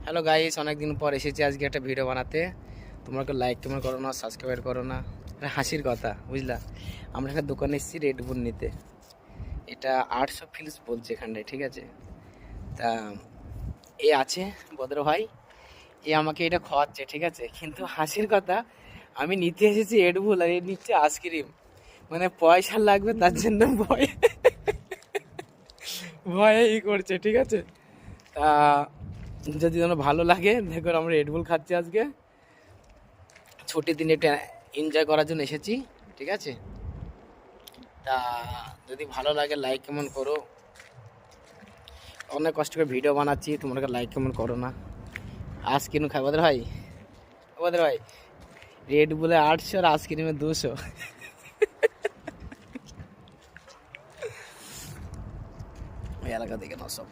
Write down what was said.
Hello guys, অনেকদিন পর এসেছি আজকে একটা ভিডিও বানাতে। তোমরা লাইক কমেন্ট করো না, সাবস্ক্রাইব করো না। এটা হাসির কথা, বুঝলা? আমরা একটা দোকানে এসেছি রেড বুল নিতে। এটা 800 ফিলস বলছে এখানটায়, ঠিক আছে? তা এ আছে বদর ভাই, এ আমাকে এটা খাওয়াচ্ছে, ঠিক আছে? কিন্তু হাসির কথা, আমি নিতে এসেছি রেড বুল আর এ নিচ্ছে আইসক্রিম। মানে পয়সা লাগবে তার জন্য ভয় ভয়ে করছে, ঠিক আছে? তা যদি তোমার ভালো লাগে দেখো, আমরা রেড বুল খাচ্ছি আজকে। ছুটির দিনে একটু এনজয় করার জন্য এসেছি, ঠিক আছে? তা যদি ভালো লাগে লাইক কমেন্ট করো। অনেক কষ্ট করে ভিডিও বানাচ্ছি, তোমরা লাইক কমেন্ট করো না। আইসক্রিম খাই বদর ভাই, বদর ভাই, রেড বুলে 800 আর আইসক্রিমে 200। ওই এলাকা থেকে না সব।